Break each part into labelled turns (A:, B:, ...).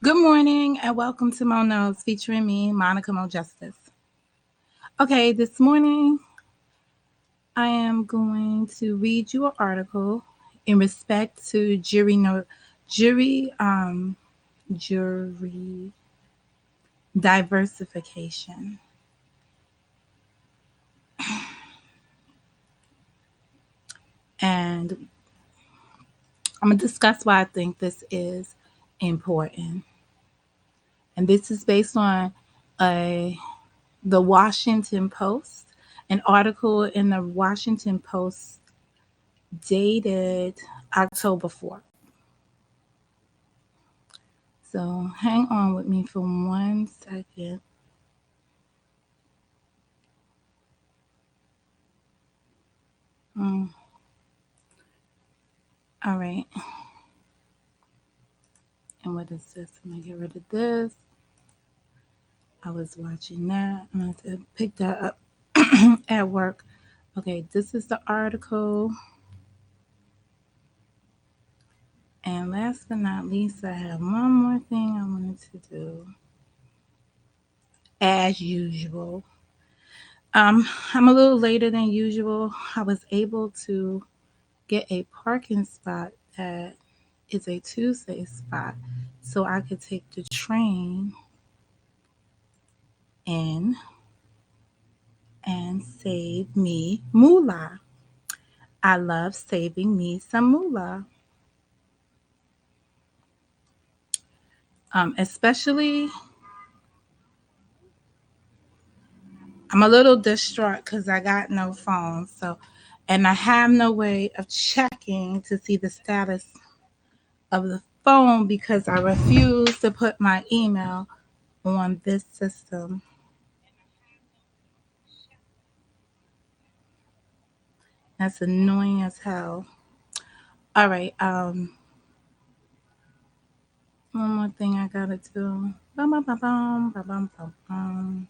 A: Good morning and welcome to Mo Knows featuring me, Monica Mo Justice. Okay, this morning I am going to read you an article in respect to jury diversification. And I'm gonna discuss why I think this is important. And this is based on a the Washington Post, an article in the Washington Post dated October 4th. So hang on with me for 1 second. Mm, all right. And what is this? I'm going to get rid of this. I was watching that. I'm going to pick that up at work. Okay, this is the article. And last but not least, I have one more thing I wanted to do. As usual. I'm a little later than usual. I was able to get a parking spot that is a Tuesday spot so I could take the train in and save me moolah. I love saving me some moolah. Especially, I'm a little distraught because I got no phone. And I have no way of checking to see the status of the phone because I refuse to put my email on this system. That's annoying as hell. All right. One more thing I gotta do. Bum, bum, bum, bum, bum, bum, bum, bum.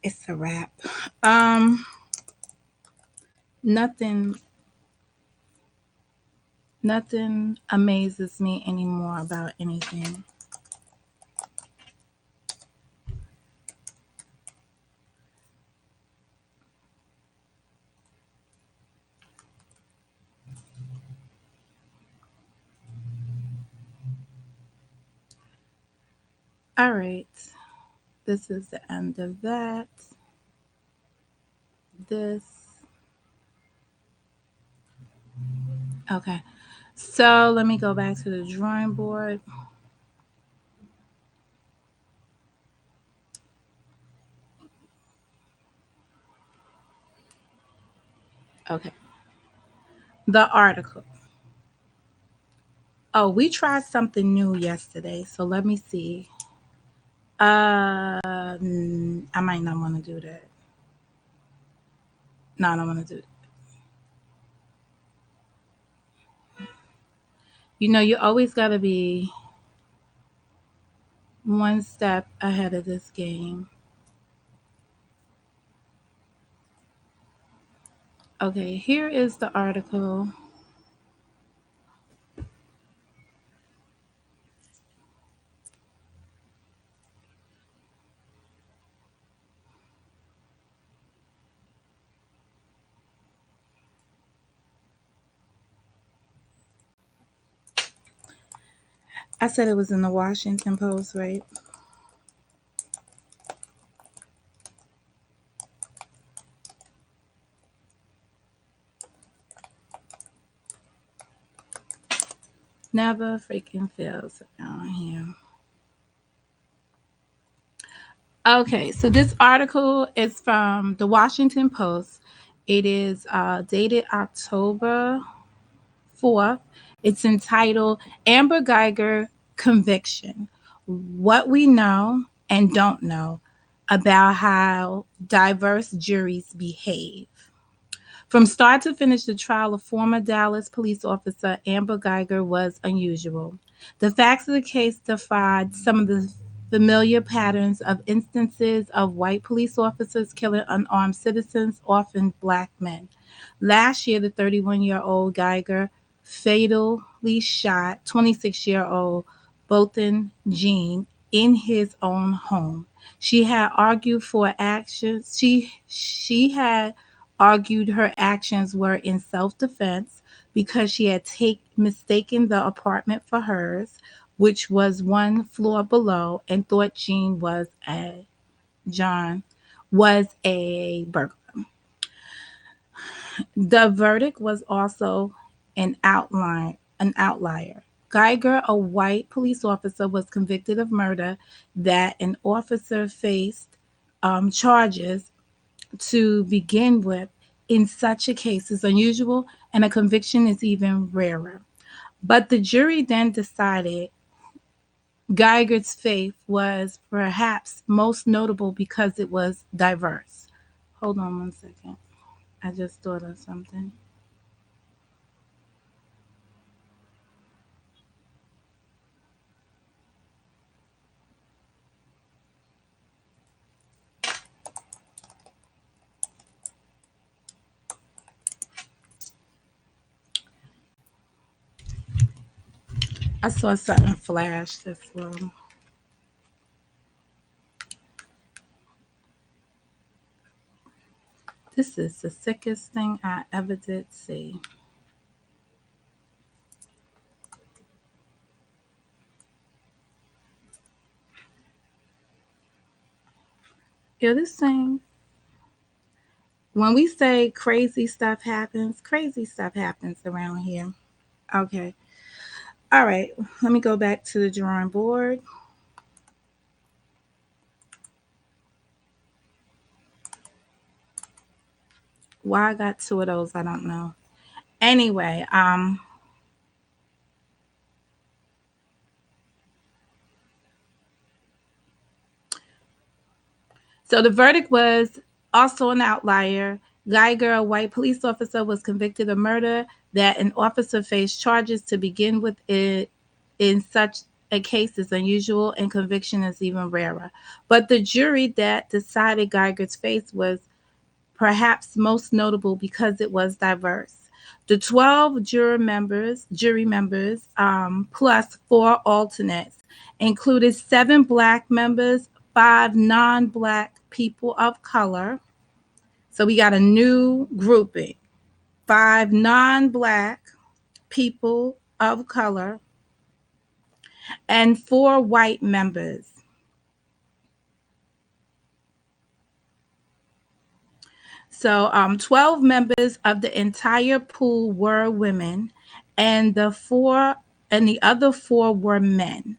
A: It's a wrap. Um, nothing, nothing amazes me anymore about anything. All right, this is the end of that. This. Okay, so let me go back to the drawing board. Okay, the article. Oh, we tried something new yesterday, so let me see. I might not want to do that. No, I don't want to do it. You always got to be one step ahead of this game. Okay, here is the article. I said it was in the Washington Post, right? Never freaking fails around here. Okay, so this article is from the Washington Post. It is dated October 4th. It's entitled Amber Geiger Conviction: What We Know and Don't Know about how diverse juries behave. From start to finish, the trial of former Dallas police officer Amber Geiger was unusual. The facts of the case defied some of the familiar patterns of instances of white police officers killing unarmed citizens, often black men. Last year, the 31-year-old Geiger fatally shot 26-year-old Bolton Jean in his own home. She had argued for actions. She had argued her actions were in self-defense because she had mistaken the apartment for hers, which was one floor below, and thought John was a burglar. The verdict was also an outlier. Geiger, a white police officer, was convicted of murder that an officer faced charges to begin with in such a case is unusual, and a conviction is even rarer. But the jury then decided Geiger's faith was perhaps most notable because it was diverse. Hold on one second. I just thought of something. I saw something flash this well. This is the sickest thing I ever did see. Yeah, this thing, when we say crazy stuff happens around here. Okay. All right. Let me go back to the drawing board. Why I got two of those, I don't know. Anyway, so the verdict was also an outlier. Geiger, a white police officer, was convicted of murder that an officer faced charges to begin with. It in such a case is unusual, and conviction is even rarer. But the jury that decided Geiger's fate was perhaps most notable because it was diverse. The 12 jury members, plus four alternates, included seven black members, five non-black people of color. So we got a new grouping. Five non-black people of color and four white members. So 12 members of the entire pool were women, and the other four were men.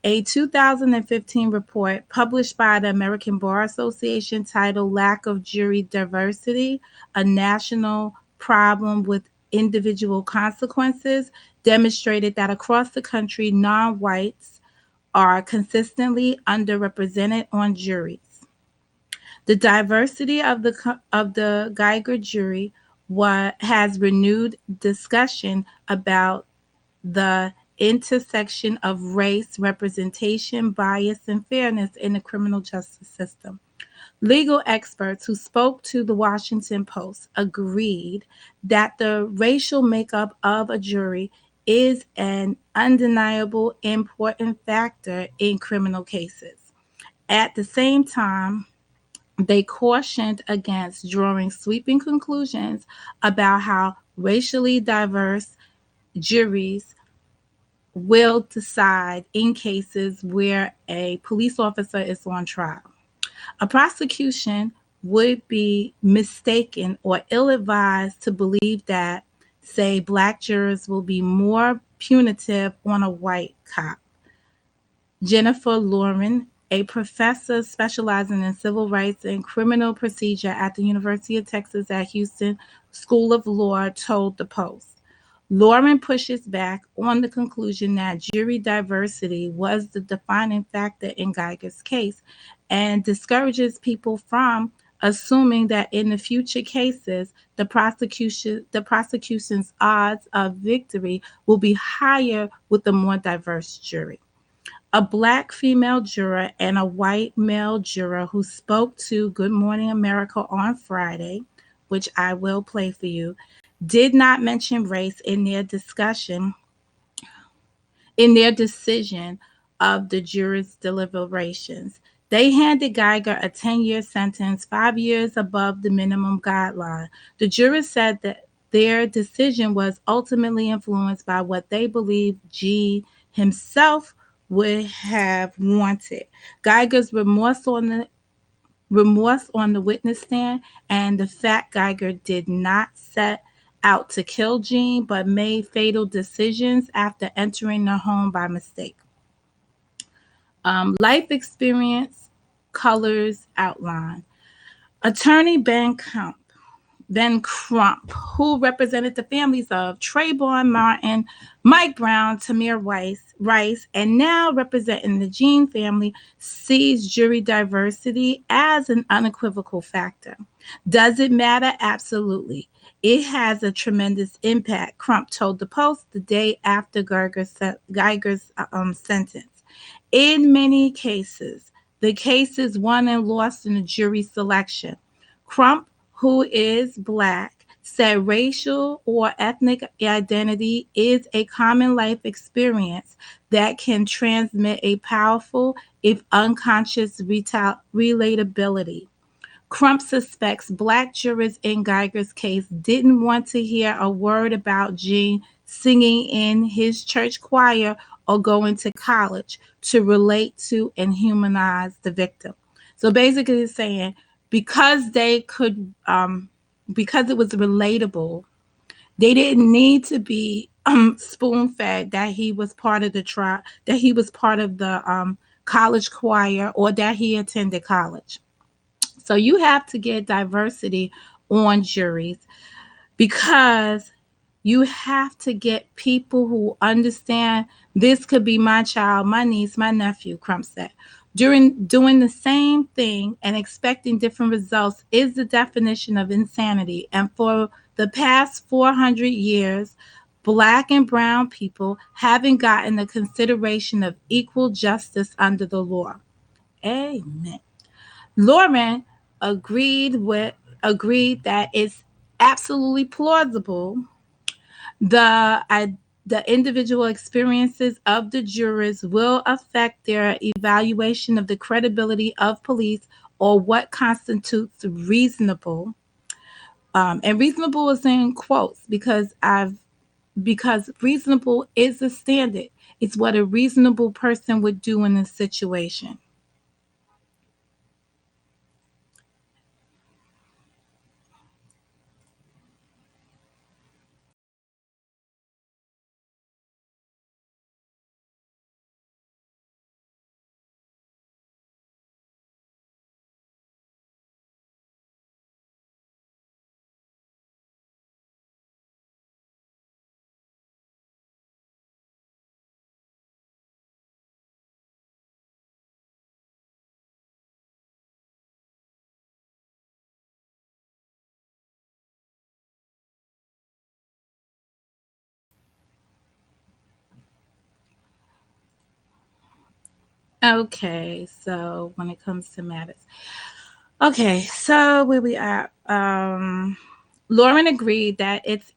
A: A 2015 report published by the American Bar Association titled Lack of Jury Diversity, a National Problem with Individual Consequences, demonstrated that across the country, non-whites are consistently underrepresented on juries. The diversity of the Geiger jury has renewed discussion about the intersection of race, representation, bias, and fairness in the criminal justice system. Legal experts who spoke to the Washington Post agreed that the racial makeup of a jury is an undeniable important factor in criminal cases. At the same time, they cautioned against drawing sweeping conclusions about how racially diverse juries will decide in cases where a police officer is on trial. A prosecution would be mistaken or ill advised to believe that, say, black jurors will be more punitive on a white cop. Jennifer Lauren, a professor specializing in civil rights and criminal procedure at the University of Texas at Houston School of Law, told the Post. Lauren pushes back on the conclusion that jury diversity was the defining factor in Geiger's case and discourages people from assuming that in the future cases the prosecution's odds of victory will be higher with a more diverse jury. A black female juror and a white male juror who spoke to Good Morning America on Friday, which I will play for you, did not mention race in their decision of the jury's deliberations. They handed Geiger a 10-year sentence, 5 years above the minimum guideline. The jury said that their decision was ultimately influenced by what they believed G himself would have wanted. Geiger's remorse on the witness stand, and the fact Geiger did not set out to kill Jean but made fatal decisions after entering the home by mistake. Life experience, colors, outline. Attorney Ben Crump, who represented the families of Trayvon Martin, Mike Brown, Tamir Rice, and now representing the Jean family, sees jury diversity as an unequivocal factor. Does it matter? Absolutely. It has a tremendous impact, Crump told the Post the day after Geiger's sentence. In many cases, the case is won and lost in the jury selection. Crump, who is black, said racial or ethnic identity is a common life experience that can transmit a powerful, if unconscious, relatability. Crump suspects black jurors in Geiger's case didn't want to hear a word about Gene singing in his church choir or going to college to relate to and humanize the victim. So basically, it's saying because they could, because it was relatable, they didn't need to be spoon fed that he was part of the trial, that he was part of the college choir, or that he attended college. So you have to get diversity on juries because you have to get people who understand this could be my child, my niece, my nephew, Crump said. During doing the same thing and expecting different results is the definition of insanity. And for the past 400 years, black and brown people haven't gotten the consideration of equal justice under the law. Amen. Lauren agreed that it's absolutely plausible the the individual experiences of the jurors will affect their evaluation of the credibility of police or what constitutes reasonable. And reasonable is in quotes because reasonable is a standard. It's what a reasonable person would do in a situation. Okay, so when it comes to matters. Okay, so where we at? Lauren agreed that it's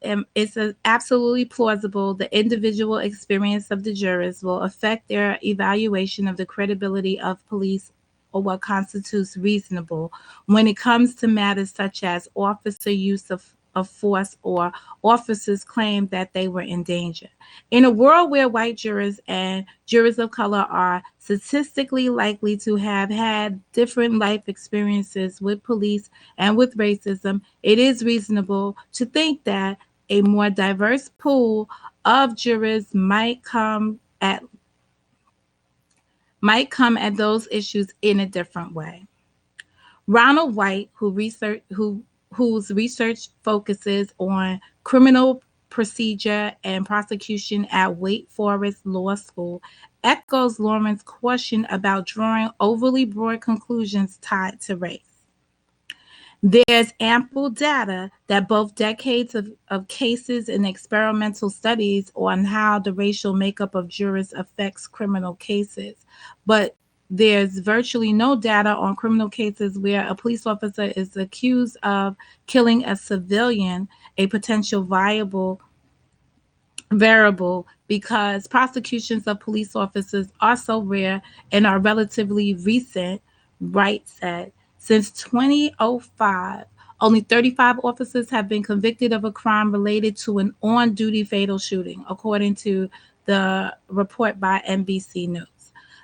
A: absolutely plausible the individual experience of the jurors will affect their evaluation of the credibility of police or what constitutes reasonable when it comes to matters such as officer use of force or officers' claim that they were in danger. In a world where white jurors and jurors of color are statistically likely to have had different life experiences with police and with racism, it is reasonable to think that a more diverse pool of jurors might come at those issues in a different way. Ronald White, whose research focuses on criminal procedure and prosecution at Wake Forest Law School, echoes Lauren's caution about drawing overly broad conclusions tied to race. There's ample data that both decades of cases and experimental studies on how the racial makeup of jurors affects criminal cases. But there's virtually no data on criminal cases where a police officer is accused of killing a civilian, a potential viable variable, because prosecutions of police officers are so rare and are relatively recent, Wright said. Since 2005, only 35 officers have been convicted of a crime related to an on duty fatal shooting, according to the report by NBC News.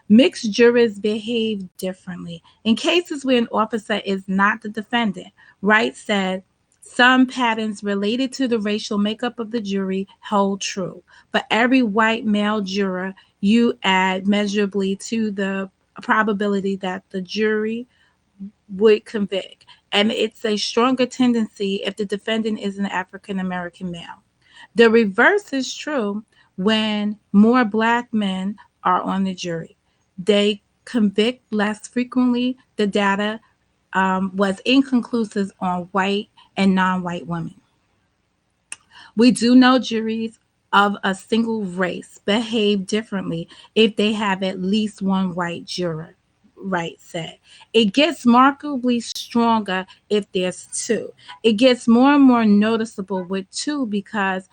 A: Mixed jurors behave differently. In cases where an officer is not the defendant, Wright said some patterns related to the racial makeup of the jury hold true. For every white male juror, you add measurably to the probability that the jury would convict. And it's a stronger tendency if the defendant is an African American male. The reverse is true when more black men are on the jury. They convict less frequently. The data was inconclusive on white and non white women. We do know juries of a single race behave differently if they have at least one white juror, Wright said. It gets markedly stronger if there's two. It gets more and more noticeable with two because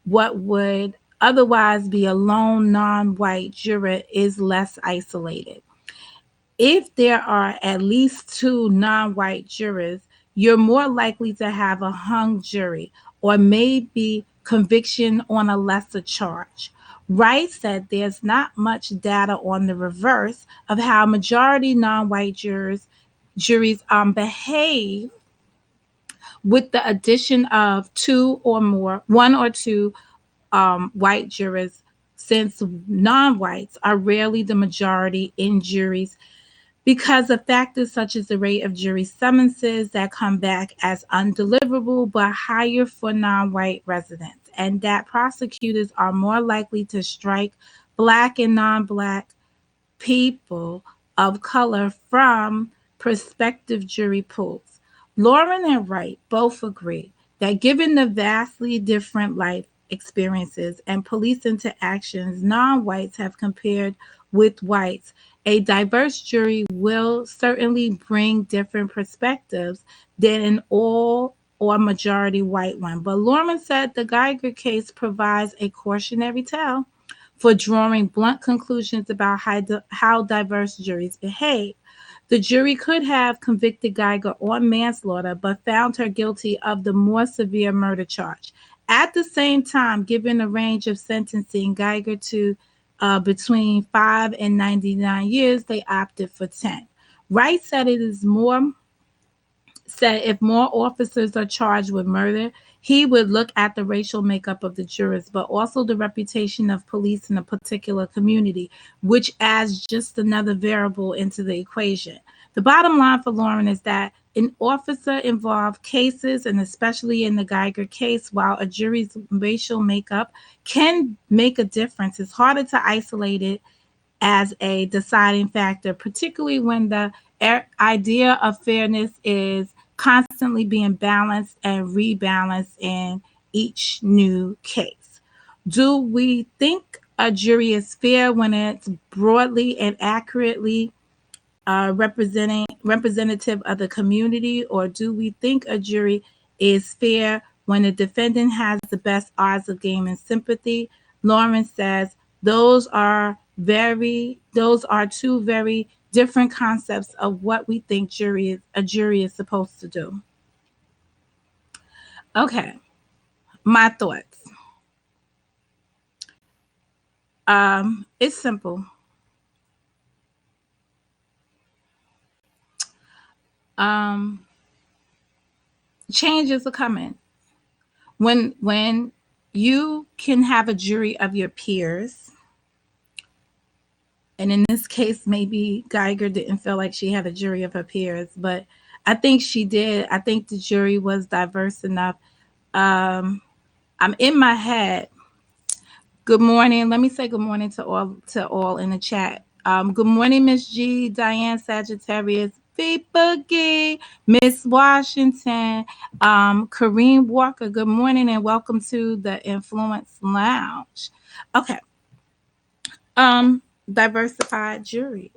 A: what would otherwise be a lone non white juror is less isolated. If there are at least two non white jurors, you're more likely to have a hung jury or maybe conviction on a lesser charge. Wright said there's not much data on the reverse of how majority non white juries behave with the addition of two or more, one or two white jurors, since non whites are rarely the majority in juries because of factors such as the rate of jury summonses that come back as undeliverable but higher for non white residents, and that prosecutors are more likely to strike black and non black people of color from prospective jury pools. Lauren and Wright both agree that given the vastly different life experiences and police interactions non whites have compared with whites, a diverse jury will certainly bring different perspectives than an all or majority white one. But Lauren said the Geiger case provides a cautionary tale for drawing blunt conclusions about how diverse juries behave. The jury could have convicted Geiger on manslaughter, but found her guilty of the more severe murder charge. At the same time, given a range of sentencing Geiger to between 5 and 99 years, they opted for 10. Wright said it is more said if more officers are charged with murder, he would look at the racial makeup of the jurors, but also the reputation of police in a particular community, which adds just another variable into the equation. The bottom line for Lauren is that in officer involved cases, and especially in the Geiger case, while a jury's racial makeup can make a difference, it's harder to isolate it as a deciding factor, particularly when the idea of fairness is constantly being balanced and rebalanced in each new case. Do we think a jury is fair when it's broadly and accurately representative of the community, or do we think a jury is fair when the defendant has the best odds of gaining sympathy? Lauren says those are two very different concepts of what we think a jury is supposed to do. Okay, my thoughts. It's simple. Um, Changes are coming. When you can have a jury of your peers, and in this case, maybe Geiger didn't feel like she had a jury of her peers, but I think she did. I think the jury was diverse enough. I'm in my head Good morning. Let me say good morning to all in the chat. Good morning, Miss G, Diane Sagittarius, V Boogie, Miss Washington, Kareem Walker. Good morning and welcome to the Influence Lounge. Okay. Diversified jury.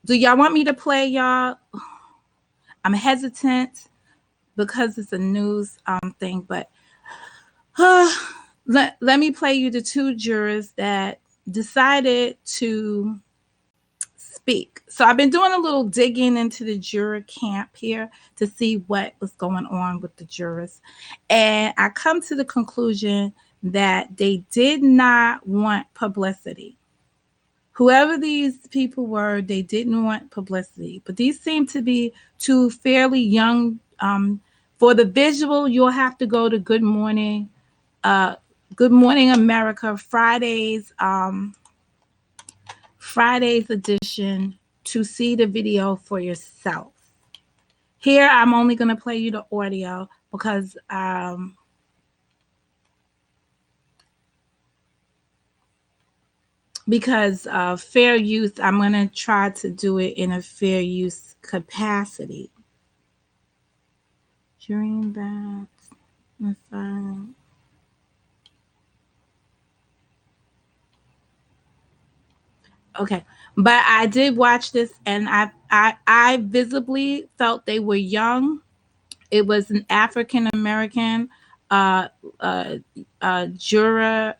A: Do y'all want me to play y'all? I'm hesitant because it's a news thing, but let me play you the two jurors that decided to speak. So I've been doing a little digging into the juror camp here to see what was going on with the jurors. And I come to the conclusion that they did not want publicity. Whoever these people were, they didn't want publicity. But these seem to be two fairly young. For the visual, you'll have to go to uh, Good Morning America Friday's edition to see the video for yourself. Here, I'm only going to play you the audio because fair use. I'm going to try to do it in a fair use capacity. During that, okay, but I did watch this, and I visibly felt they were young. It was an African American uh, uh, juror,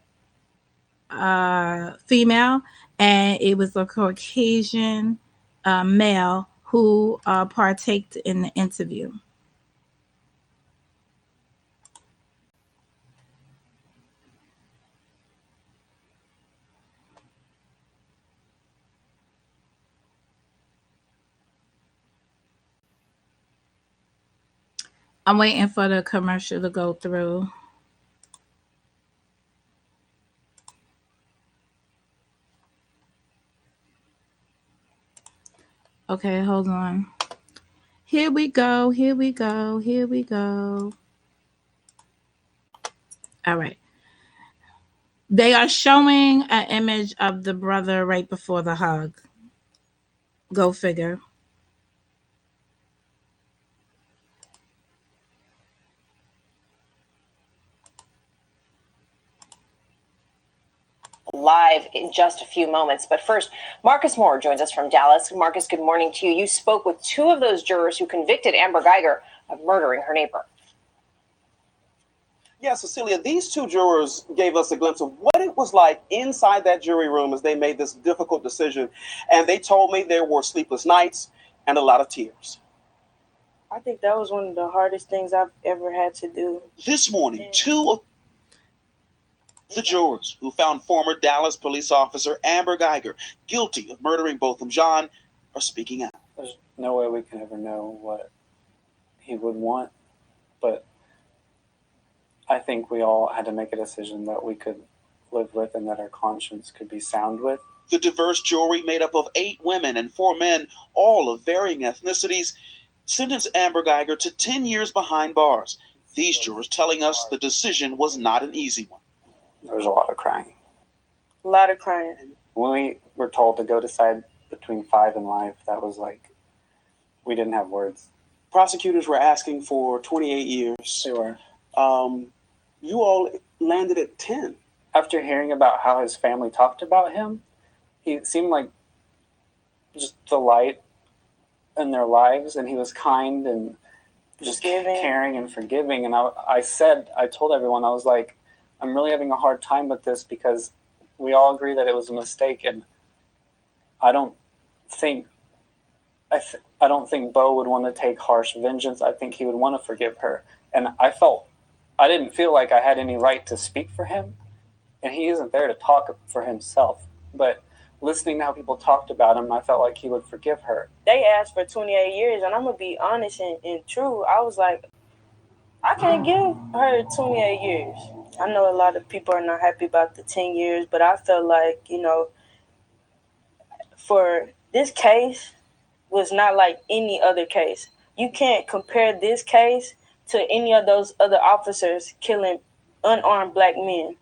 A: female, and it was a Caucasian male who partaked in the interview. I'm waiting for the commercial to go through. Okay, hold on. Here we go. Here we go. Here we go. All right. They are showing an image of the brother right before the hug. Go figure.
B: Live in just a few moments. But first, Marcus Moore joins us from Dallas. Marcus, good morning to you. You spoke with two of those jurors who convicted Amber Geiger of murdering her neighbor.
C: Yeah, Cecilia, these two jurors gave us a glimpse of what it was like inside that jury room as they made this difficult decision. And they told me there were sleepless nights and a lot of tears.
D: I think that was one of the hardest things I've ever had to do.
C: This morning, two of the jurors who found former Dallas police officer Amber Geiger guilty of murdering Botham Jean are speaking out.
E: There's no way we can ever know what he would want, but I think we all had to make a decision that we could live with and that our conscience could be sound with.
C: The diverse jury, made up of 8 women and 4 men, all of varying ethnicities, sentenced Amber Geiger to 10 years behind bars. These jurors telling us the decision was not an easy one.
E: There was a lot of crying.
D: A lot of crying.
E: When we were told to go decide between 5 and life, that was like, we didn't have words.
C: Prosecutors were asking for 28 years.
E: They were.
C: You all landed at 10.
E: After hearing about how his family talked about him, he seemed like just the light in their lives, and he was kind and just caring and forgiving. And I told everyone, I was like, I'm really having a hard time with this because we all agree that it was a mistake, and I don't think Bo would want to take harsh vengeance. I think he would want to forgive her. And I didn't feel like I had any right to speak for him, and he isn't there to talk for himself. But listening to how people talked about him, I felt like he would forgive her.
D: They asked for 28 years, and I'm going to be honest and true. I was like, I can't give her 28 years. I know a lot of people are not happy about the 10 years, but I felt like, for this case was not like any other case. You can't compare this case to any of those other officers killing unarmed black men.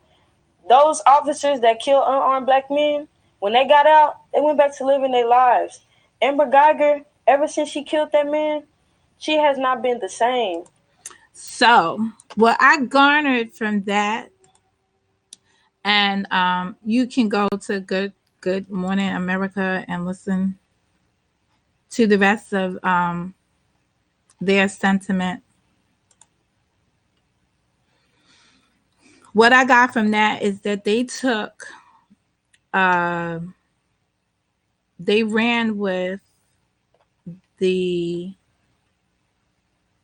D: those officers that killed unarmed black men, when they got out, they went back to living their lives. Amber Geiger, ever since she killed that man, she has not been the same.
A: So, what I garnered from that, and you can go to Good Morning America and listen to the rest of their sentiment. What I got from that is that uh, they ran with the,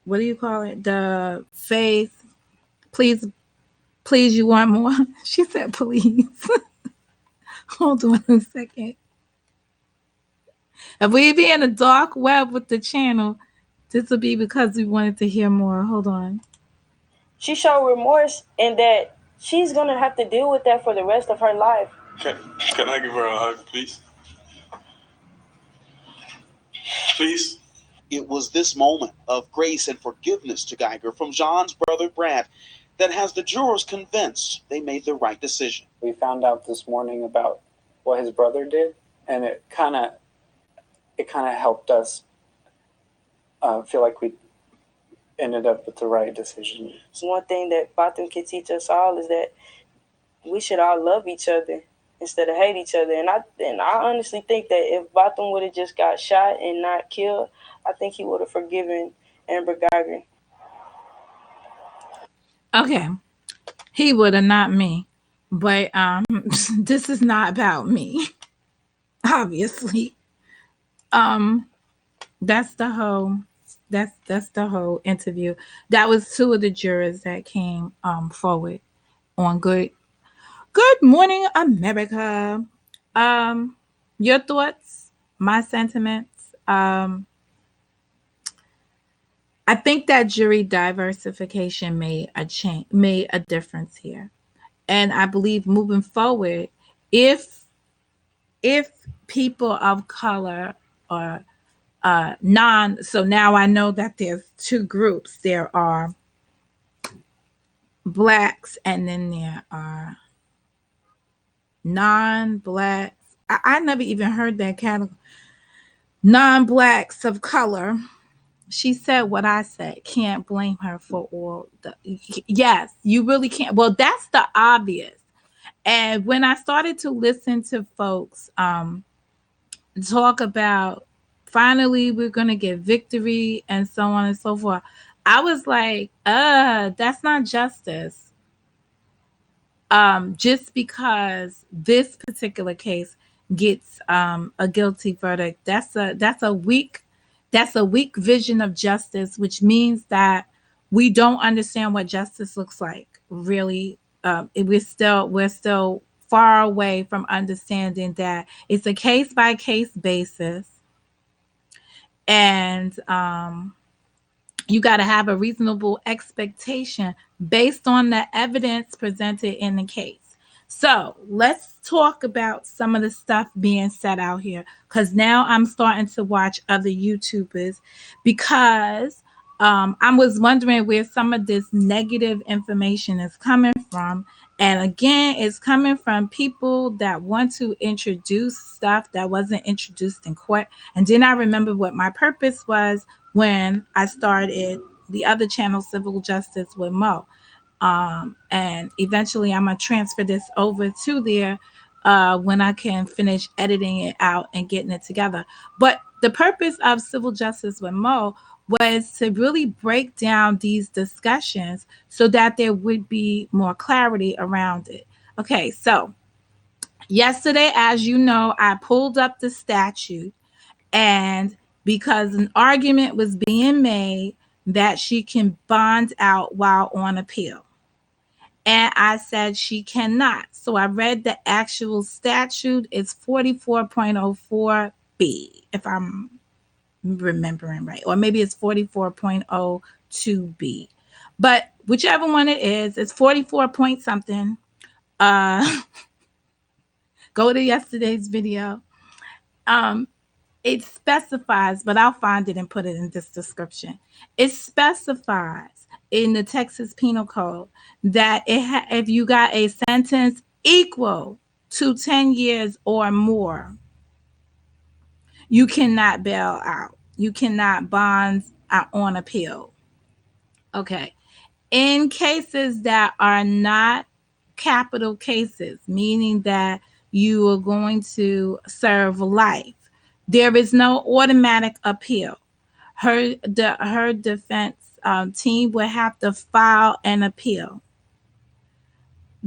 A: what do you call it? The faith. Please, please, you want more? She said, please. Hold on a second. If we be in the dark web with the channel, this will be because we wanted to hear more. Hold on.
D: She showed remorse in that she's going to have to deal with that for the rest of her life.
C: Can I give her a hug, please? Please? It was this moment of grace and forgiveness to Geiger from Jean's brother Brad that has the jurors convinced they made the right decision.
E: We found out this morning about what his brother did, and it kind of helped us feel like we ended up with the right decision.
D: One thing that Botham can teach us all is that we should all love each other instead of hate each other. And I honestly think that if Botham would have just got shot and not killed, I think he would have forgiven Amber Geiger.
A: Okay. He would have, not me. But this is not about me. Obviously. That's the whole interview. That was two of the jurors that came forward on Good Morning America. Your thoughts, my sentiments. I think that jury diversification made a difference here. And I believe moving forward, if people of color or so now I know that there's two groups. There are blacks and then there are non-blacks. I never even heard that category. Non-blacks of color. She said what I said. Can't blame her for all the, yes, you really can't. Well, that's the obvious. And when I started to listen to folks talk about finally we're gonna get victory and so on and so forth, I was like, that's not justice. Just because this particular case gets a guilty verdict, that's a weak vision of justice, which means that we don't understand what justice looks like. Really, we're still far away from understanding that it's a case by case basis, and you got to have a reasonable expectation based on the evidence presented in the case. So let's talk about some of the stuff being said out here, because now I'm starting to watch other YouTubers, because I was wondering where some of this negative information is coming from. And again, it's coming from people that want to introduce stuff that wasn't introduced in court. And then I remember what my purpose was when I started the other channel, Civil Justice with Mo. And eventually I'm going to transfer this over to there when I can finish editing it out and getting it together. But the purpose of Civil Justice with Mo was to really break down these discussions so that there would be more clarity around it. Okay, so yesterday, as you know, I pulled up the statute, and because an argument was being made that she can bond out while on appeal. And I said she cannot. So I read the actual statute. It's 44.04B, if I'm remembering right. Or maybe it's 44.02B. But whichever one it is, it's 44 point something. Go to yesterday's video. It specifies, but I'll find it and put it in this description. It specifies in the Texas Penal Code that if you got a sentence equal to 10 years or more, you cannot bail out. You cannot bond on appeal. Okay. In cases that are not capital cases, meaning that you are going to serve life, there is no automatic appeal. Her defense team would have to file an appeal.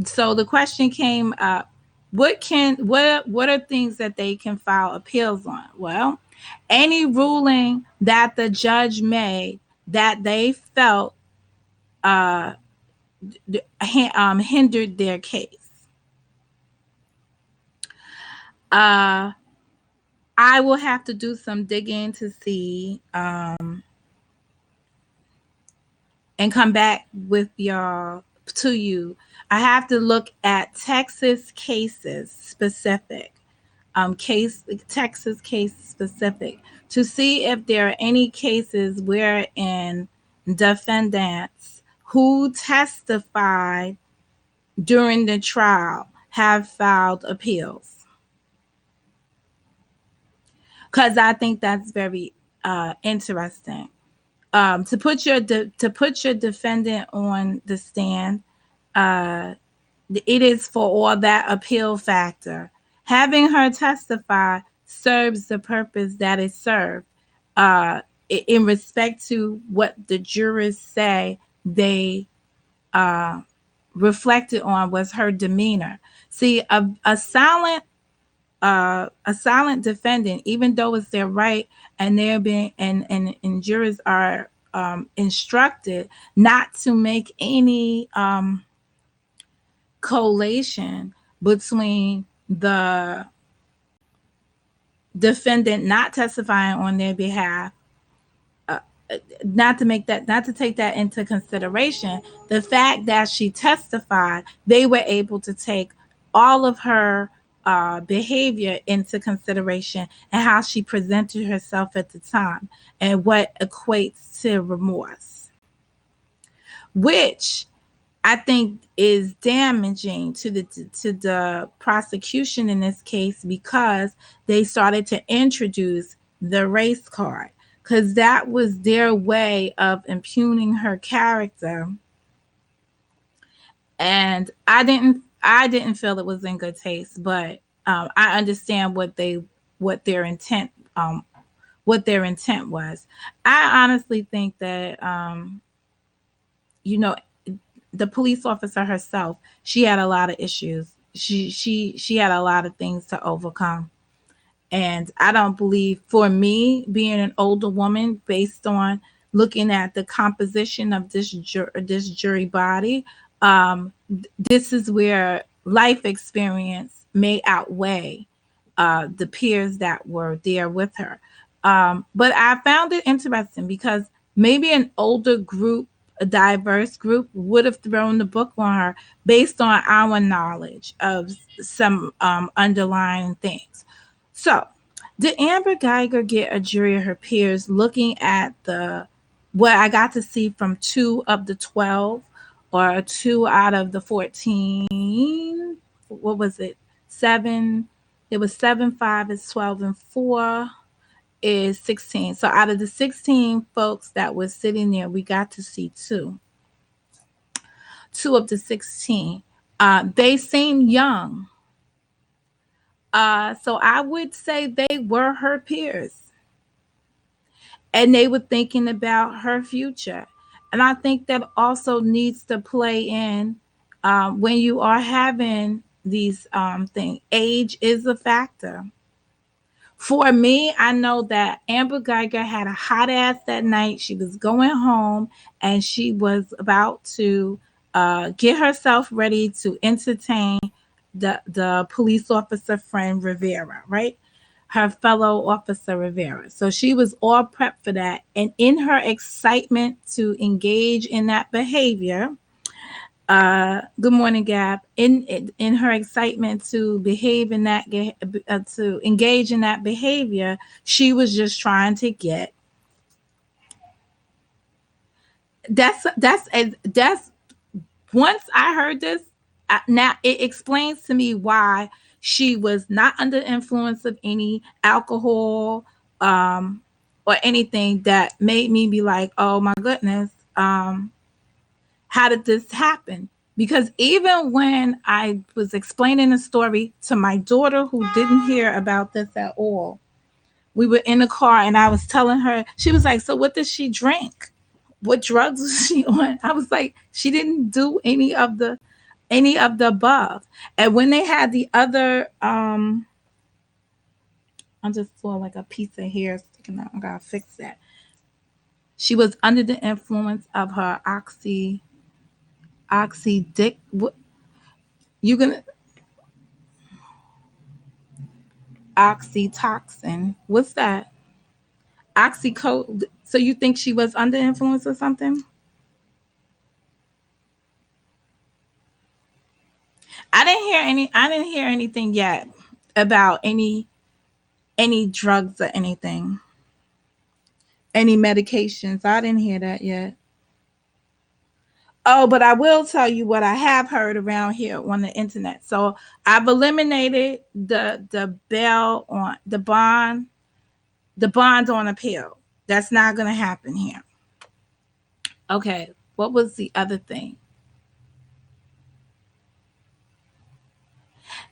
A: So the question came up: what are things that they can file appeals on? Well, any ruling that the judge made that they felt uh, hindered their case. I will have to do some digging to see and come back with y'all to you. I have to look at Texas cases specific, Texas case specific, to see if there are any cases wherein defendants who testified during the trial have filed appeals, because I think that's very interesting. To put your defendant on the stand, it is for all that appeal factor. Having her testify serves the purpose that it served, in respect to what the jurors say they reflected on was her demeanor. See, a silent defendant, even though it's their right, and they're being and jurors are instructed not to make any collation between the defendant not testifying on their behalf, uh, not to take that into consideration. The fact that she testified, they were able to take all of her behavior into consideration, and how she presented herself at the time, and what equates to remorse, which I think is damaging to the prosecution in this case, because they started to introduce the race card, because that was their way of impugning her character. And I didn't feel it was in good taste, but I understand what their intent what their intent was. I honestly think that you know the police officer herself, she had a lot of issues. She had a lot of things to overcome. And I don't believe, for me, being an older woman, based on looking at the composition of this jury body, this is where life experience may outweigh the peers that were there with her. But I found it interesting, because maybe an older group, a diverse group, would have thrown the book on her based on our knowledge of some underlying things. So, did Amber Geiger get a jury of her peers looking at what I got to see from 2 of the 12, or 2 out of the 14? What was it? 7. It was 7, 5 is 12, and 4 is 16. So out of the 16 folks that were sitting there, we got to see 2. 2 of the 16. They seem young. So I would say they were her peers, and they were thinking about her future. And I think that also needs to play in when you are having these things. Age is a factor. For me, I know that Amber Geiger had a hot ass that night. She was going home, and she was about to get herself ready to entertain the police officer friend Rivera, right? Her fellow officer Rivera. So she was all prepped for that. And in her excitement to engage in that behavior, good morning, Gab. In her excitement to behave in that to engage in that behavior, she was just trying to get. That's once I heard this, Now it explains to me why she was not under influence of any alcohol, um, or anything that made me be like, oh my goodness, how did this happen? Because even when I was explaining the story to my daughter, who didn't hear about this at all, we were in the car and I was telling her, she was like, so what does she drink? What drugs was she on? I was like, she didn't do any of the above. And when they had the other, I just saw like a piece of hair sticking out. I gotta fix that. She was under the influence of her oxy what you gonna oxytocin. What's that? Oxyco. So you think she was under influence or something? I didn't hear anything yet about any drugs or anything. Any medications. I didn't hear that yet. Oh, but I will tell you what I have heard around here on the internet. So I've eliminated the bail on the bond on appeal. That's not going to happen here. Okay, what was the other thing?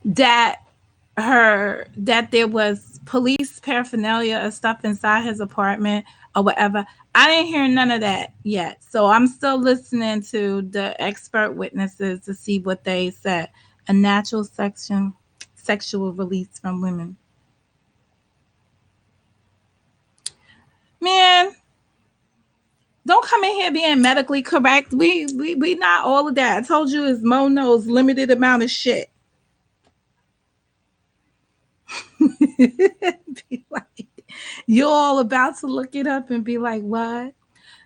A: That that there was police paraphernalia or stuff inside his apartment or whatever. I didn't hear none of that yet. So I'm still listening to the expert witnesses to see what they said. A natural sexual release from women. Man, don't come in here being medically correct. We not all of that. I told you it's Mo knows limited amount of shit. Be like, you're all about to look it up and be like, what?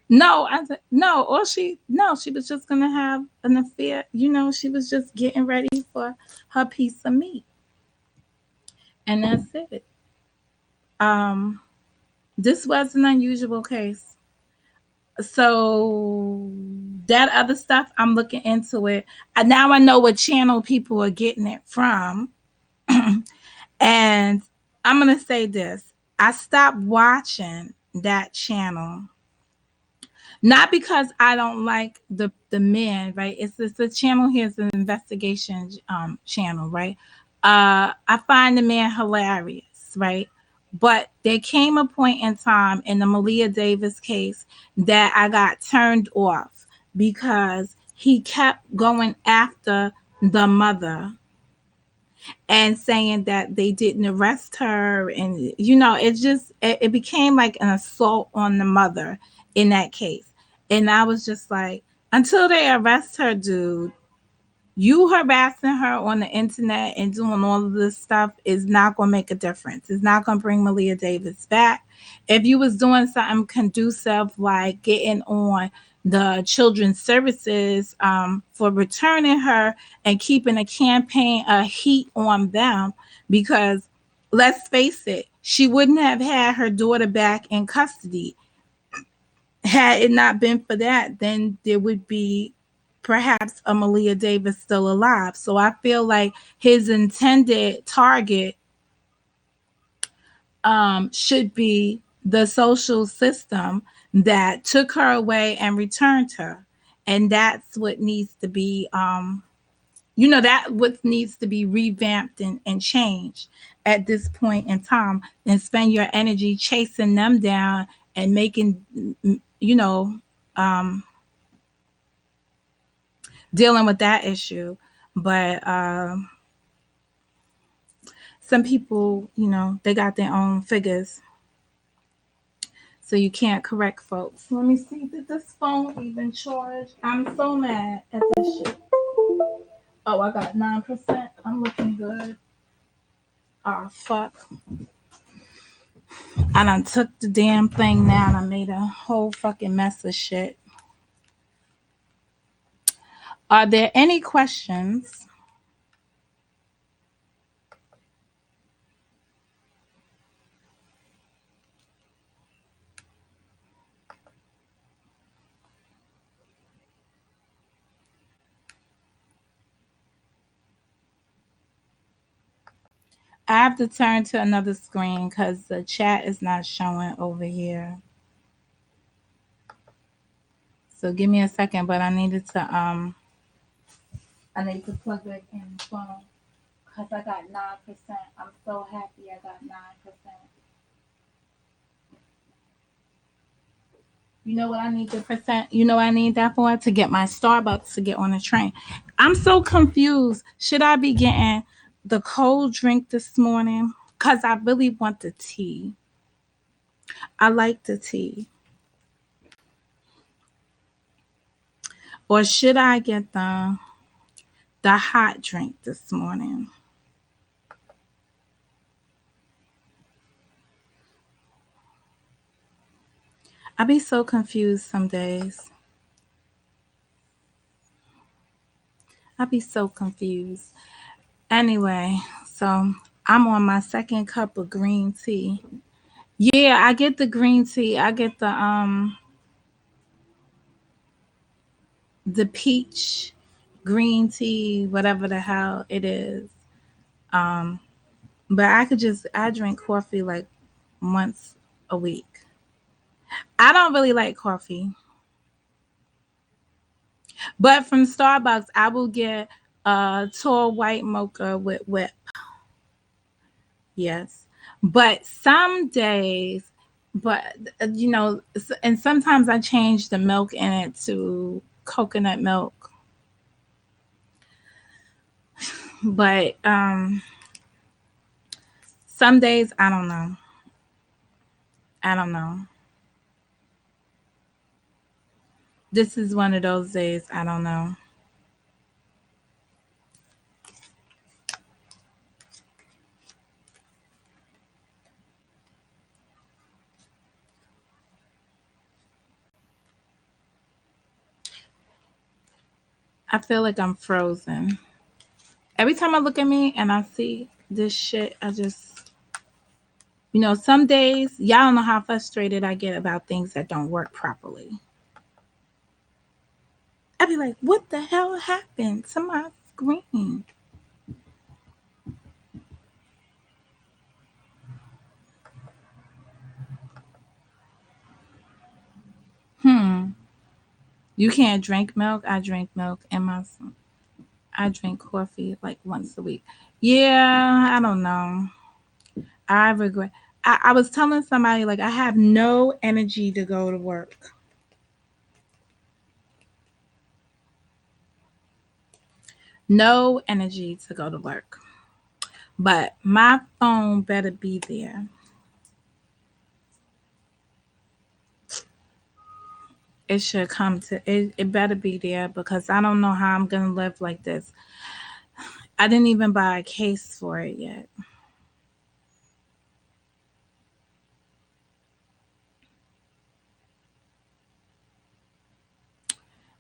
A: No, I said no. Or she was just gonna have an affair. You know, she was just getting ready for her piece of meat, and that's it. Um, this was an unusual case. So that other stuff, I'm looking into it. And now I know what channel people are getting it from, and I'm gonna say this: I stopped watching that channel. Not because I don't like the men, right? It's a channel here, it's an investigation channel, right? I find the man hilarious, right? But there came a point in time in the Malia Davis case that I got turned off because he kept going after the mother and saying that they didn't arrest her, and it became like an assault on the mother in that case. And I was just like, until they arrest her, dude, you harassing her on the internet and doing all of this stuff is not going to make a difference. It's not going to bring Malia Davis back. If you was doing something conducive like getting on the children's services, for returning her and keeping a campaign of heat on them, because let's face it, she wouldn't have had her daughter back in custody. Had it not been for that, then there would be perhaps a Malia Davis still alive. So I feel like his intended target should be the social system that took her away and returned her. And that's what needs to be, that what needs to be revamped and changed at this point in time, and spend your energy chasing them down and making, you know, um, dealing with that issue. But some people, they got their own figures, so you can't correct folks. Let me see, did this phone even charge? I'm so mad at this shit. Oh, I got 9%. I'm looking good. Oh, fuck. I done took the damn thing down. I made a whole fucking mess of shit. Are there any questions? I have to turn to another screen because the chat is not showing over here. So give me a second, but I need to plug back in the phone because I got 9%. I'm so happy I got 9%. You know what I need the percent? You know what I need that for? To get my Starbucks to get on the train. I'm so confused. Should I be getting the cold drink this morning? Because I really want the tea. I like the tea. Or should I get the hot drink this morning? I be so confused some days. I be so confused. Anyway, so I'm on my second cup of green tea. Yeah, I get the green tea. I get the peach green tea, whatever the hell it is. Um, but I drink coffee like once a week. I don't really like coffee, but from Starbucks I will get a tall white mocha with whip. Yes, but some days, but and sometimes I change the milk in it to coconut milk. But some days I don't know. I don't know. This is one of those days I don't know. I feel like I'm frozen. Every time I look at me and I see this shit, I just, some days, y'all don't know how frustrated I get about things that don't work properly. I'd be like, what the hell happened to my screen? Hmm. You can't drink milk. I drink milk and I drink coffee like once a week. Yeah, I don't know. I regret. I was telling somebody like I have no energy to go to work. No energy to go to work. But my phone better be there. It should come to it. It better be there because I don't know how I'm gonna live like this. I didn't even buy a case for it yet.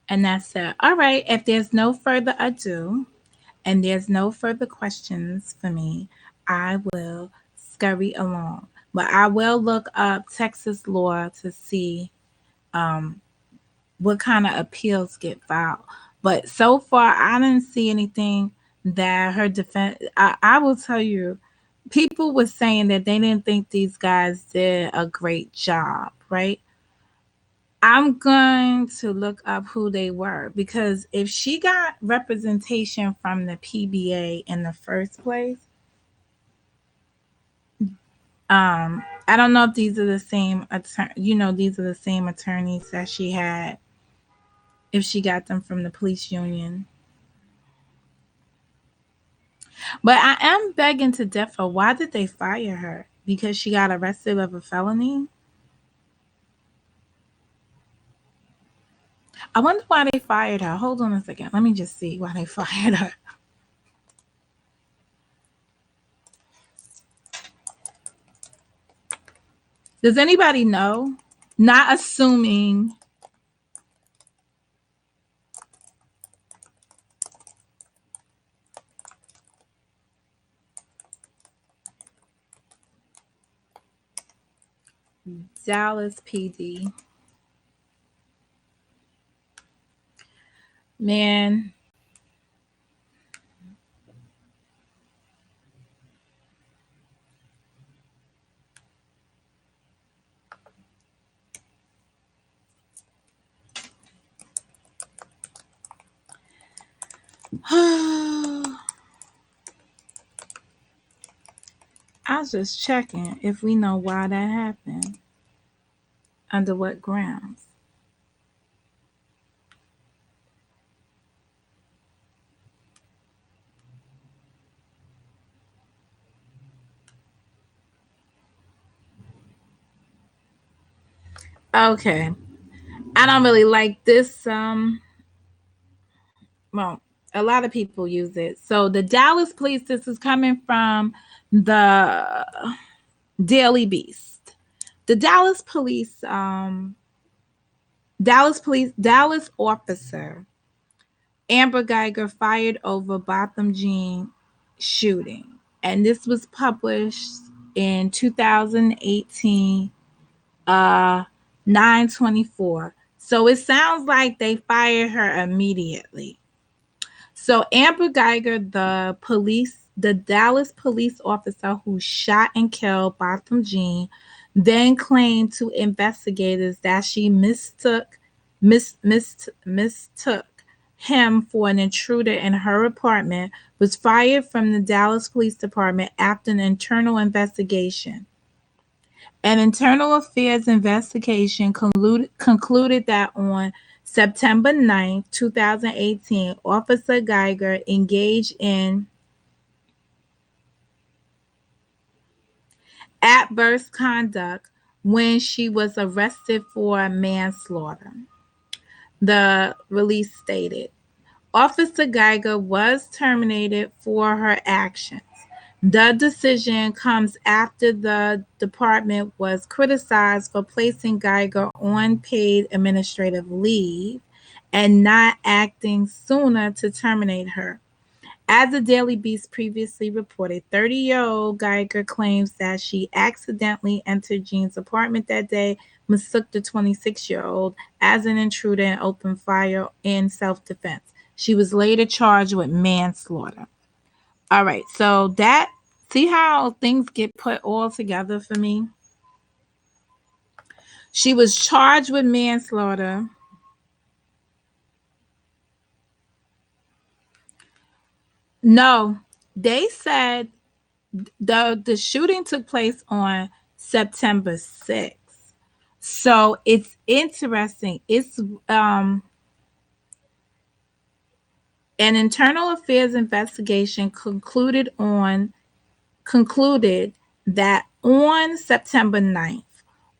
A: And that's it. All right. If there's no further ado and there's no further questions for me, I will scurry along. But I will look up Texas law to see um, what kind of appeals get filed. But so far, I didn't see anything that her defense. I will tell you, people were saying that they didn't think these guys did a great job, right? I'm going to look up who they were because if she got representation from the PBA in the first place, I don't know if these are the same these are the same attorneys that she had if she got them from the police union. But I am begging to differ. Why did they fire her? Because she got arrested of a felony? I wonder why they fired her. Hold on a second. Let me just see why they fired her. Does anybody know? Not assuming. Dallas PD. Man, I was just checking if we know why that happened, under what grounds. Okay. I don't really like this. Well, a lot of people use it. So the Dallas police, this is coming from the Daily Beast. The Dallas officer Amber Geiger fired over Botham Jean shooting. And this was published in 2018, uh 9/24. So it sounds like they fired her immediately. So Amber Geiger, the Dallas police officer who shot and killed Botham Jean, then claimed to investigators that she mistook him for an intruder in her apartment, was fired from the Dallas Police Department after an internal investigation. An internal affairs investigation concluded that on September 9th, 2018, Officer Geiger engaged in adverse conduct when she was arrested for manslaughter. The release stated Officer Geiger was terminated for her actions. The decision comes after the department was criticized for placing Geiger on paid administrative leave and not acting sooner to terminate her. As the Daily Beast previously reported, 30-year-old Geiger claims that she accidentally entered Jean's apartment that day, mistook the 26-year-old as an intruder, and opened fire in self-defense. She was later charged with manslaughter. All right, so that, see how things get put all together for me? She was charged with manslaughter. No, they said the shooting took place on September 6th. So it's interesting. It's an internal affairs investigation concluded that on September 9th,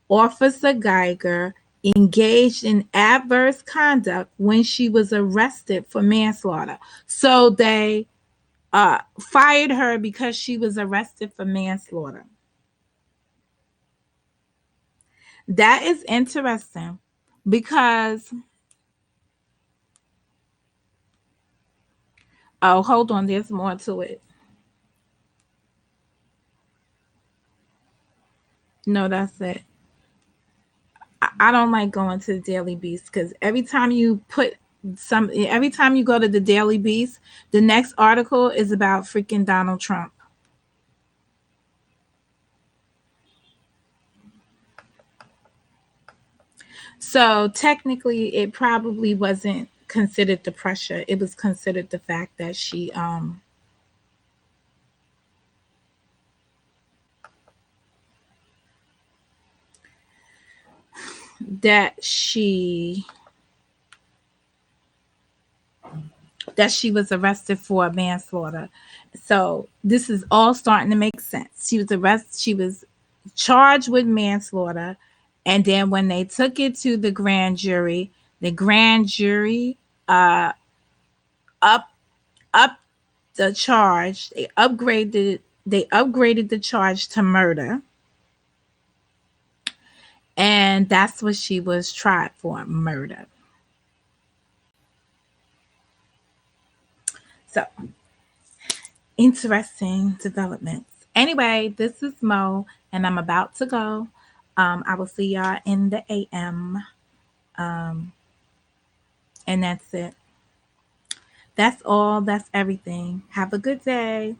A: Officer Geiger engaged in adverse conduct when she was arrested for manslaughter. So they fired her because she was arrested for manslaughter. That is interesting because, oh, hold on, there's more to it. No, that's it. I don't like going to the Daily Beast because every time you go to the Daily Beast, the next article is about freaking Donald Trump. So technically, it probably wasn't considered the pressure. It was considered the fact that that she that she was arrested for manslaughter. So this is all starting to make sense. She was charged with manslaughter, and then when they took it to the grand jury up up the charge. They upgraded the charge to murder, and that's what she was tried for, murder. So interesting developments. Anyway, this is Mo, and I'm about to go. I will see y'all in the AM. And that's it. That's all. That's everything. Have a good day.